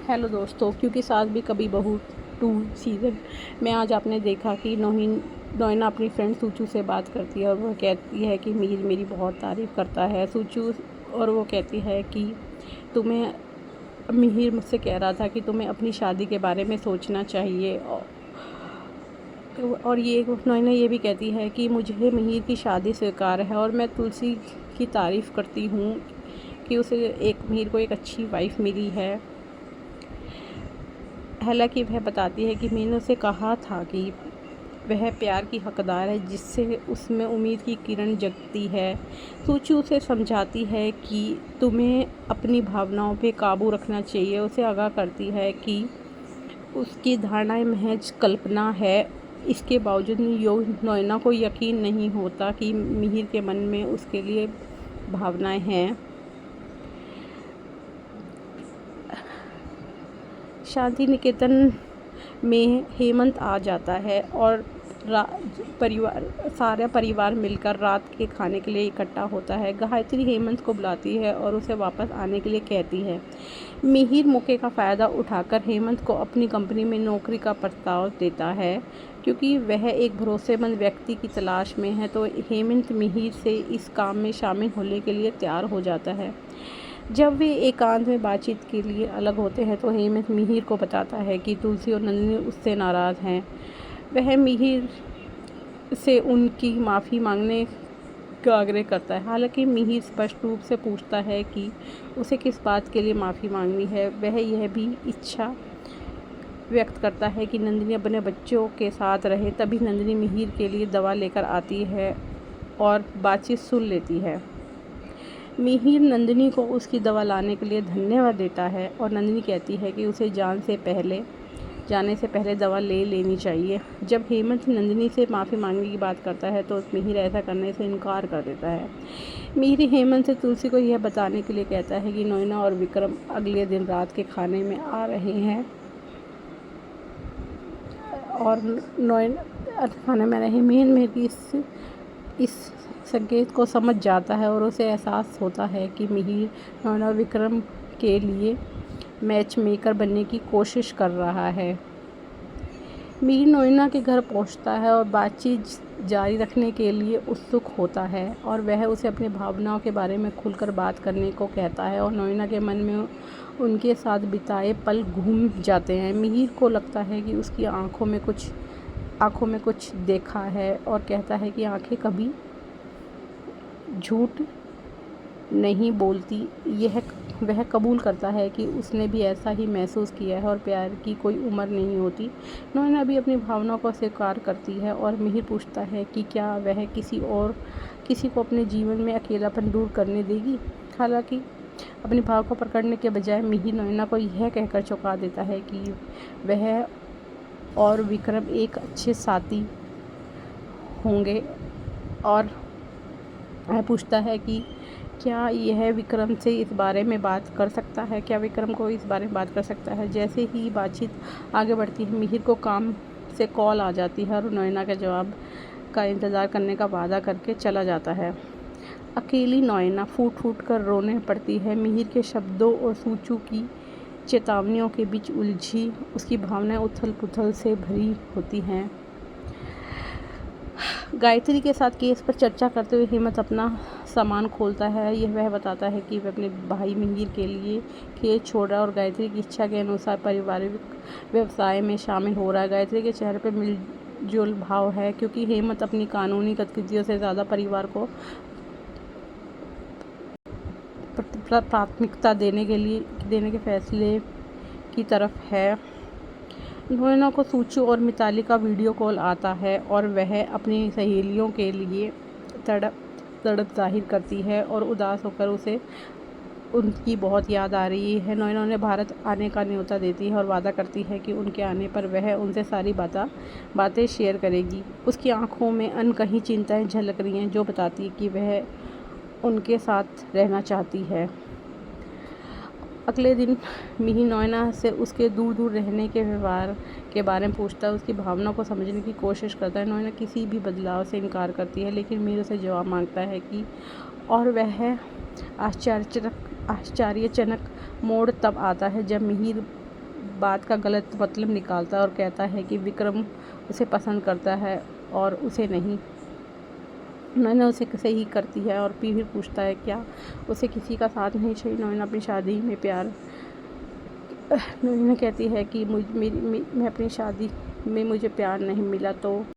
Hello दोस्तों, क्योंकि सास भी कभी बहू 2 सीज़न में आज आपने देखा कि नोइना अपनी फ्रेंड सूचू से बात करती है और वह कहती है कि मिहिर मेरी बहुत तारीफ़ करता है सूचू। और वो कहती है कि तुम्हें मिहिर मुझसे कह रहा था कि तुम्हें अपनी शादी के बारे में सोचना चाहिए। और ये नोइना ये भी कहती है कि मुझे मिहिर की शादी स्वीकार है और मैं तुलसी की तारीफ़ करती हूँ कि उसे मिहिर को एक अच्छी वाइफ मिली है। हालांकि वह बताती है कि मैंने उसे कहा था कि वह प्यार की हकदार है जिससे उसमें उम्मीद की किरण जगती है। सूची उसे समझाती है कि तुम्हें अपनी भावनाओं पे काबू रखना चाहिए। उसे आगाह करती है कि उसकी धारणाएं महज कल्पना है। इसके बावजूद नोइना को यकीन नहीं होता कि मिहिर के मन में उसके लिए भावनाएं हैं। शांति निकेतन में हेमंत आ जाता है और सारा परिवार मिलकर रात के खाने के लिए इकट्ठा होता है। गायत्री हेमंत को बुलाती है और उसे वापस आने के लिए कहती है। मिहिर मौके का फ़ायदा उठाकर हेमंत को अपनी कंपनी में नौकरी का प्रस्ताव देता है। क्योंकि वह एक भरोसेमंद व्यक्ति की तलाश में है तो हेमंत मिहिर से इस काम में शामिल होने के लिए तैयार हो जाता है। जब वे एकांत में बातचीत के लिए अलग होते हैं तो हेमंत मिहिर को बताता है कि तुलसी और नंदिनी उससे नाराज़ हैं। वह मिहिर से उनकी माफ़ी मांगने का आग्रह करता है। हालांकि मिहिर स्पष्ट रूप से पूछता है कि उसे किस बात के लिए माफ़ी मांगनी है। वह यह भी इच्छा व्यक्त करता है कि नंदिनी अपने बच्चों के साथ रहे। तभी नंदिनी मिहिर के लिए दवा लेकर आती है और बातचीत सुन लेती है। मिहिर नंदिनी को उसकी दवा लाने के लिए धन्यवाद देता है और नंदिनी कहती है कि उसे जाने से पहले दवा ले लेनी चाहिए। जब हेमंत नंदिनी से माफ़ी मांगने की बात करता है तो मिहिर ऐसा करने से इनकार कर देता है। मिहिर हेमंत से तुलसी को यह बताने के लिए कहता है कि नोइना और विक्रम अगले दिन रात के खाने में आ रहे हैं और नोइना खाने में रहे। मिहिर इस संकेत को समझ जाता है और उसे एहसास होता है कि मिहिर नोइना और विक्रम के लिए मैच मेकर बनने की कोशिश कर रहा है। मिहिर नोइना के घर पहुंचता है और बातचीत जारी रखने के लिए उत्सुक होता है और वह उसे अपनी भावनाओं के बारे में खुलकर बात करने को कहता है और नोइना के मन में उनके साथ बिताए पल घूम जाते हैं। मिहिर को लगता है कि उसकी आंखों में कुछ देखा है और कहता है कि आंखें कभी झूठ नहीं बोलती। वह कबूल करता है कि उसने भी ऐसा ही महसूस किया है और प्यार की कोई उम्र नहीं होती। नोइना भी अपनी भावनाओं को स्वीकार करती है और मिहिर पूछता है कि क्या वह किसी को अपने जीवन में अकेलापन दूर करने देगी। हालांकि अपनी भाव को पकड़ने के बजाय मिहिर नोइना को यह कहकर चौंका देता है कि वह और विक्रम एक अच्छे साथी होंगे और वह पूछता है कि क्या यह विक्रम से इस बारे में बात कर सकता है, क्या विक्रम को इस बारे में बात कर सकता है। जैसे ही बातचीत आगे बढ़ती है मिहिर को काम से कॉल आ जाती है और नोइना के जवाब का इंतज़ार करने का वादा करके चला जाता है। अकेली नोइना फूट फूट कर रोने पड़ती है। मिहिर के शब्दों और सूचू की चेतावनियों के बीच उलझी उसकी भावनाएं उथल पुथल से भरी होती हैं। गायत्री के साथ केस पर चर्चा करते हुए हेमंत अपना सामान खोलता है। वह बताता है कि वह अपने भाई मिहिर के लिए केस छोड़ रहा है और गायत्री की इच्छा के अनुसार पारिवारिक व्यवसाय में शामिल हो रहा है। गायत्री के चेहरे पर मिलजुल भाव है क्योंकि हेमंत अपनी कानूनी गतिविधियों से ज़्यादा परिवार को प्राथमिकता देने के फैसले की तरफ है। नोइना को सूचू और मिताली का वीडियो कॉल आता है और वह अपनी सहेलियों के लिए तड़प जाहिर करती है और उदास होकर उसे उनकी बहुत याद आ रही है। नोइना उन्हें भारत आने का न्योता देती है और वादा करती है कि उनके आने पर वह उनसे सारी बातें शेयर करेगी। उसकी आंखों में अनकही चिंताएं झलक रही हैं जो बताती है कि वह उनके साथ रहना चाहती है। अगले दिन मिहिर नोइना से उसके दूर दूर रहने के व्यवहार के बारे में पूछता है, उसकी भावनाओं को समझने की कोशिश करता है। नोइना किसी भी बदलाव से इनकार करती है लेकिन मिहिर से जवाब मांगता है कि और वह आश्चर्यजनक मोड़ तब आता है जब मिहिर बात का गलत मतलब निकालता है और कहता है कि विक्रम उसे पसंद करता है और उसे नहीं। नैना उसे सही करती है और फिर पूछता है क्या उसे किसी का साथ नहीं चाहिए। नैना अपनी शादी में प्यार नैना कहती है कि मैं अपनी शादी में मुझे प्यार नहीं मिला तो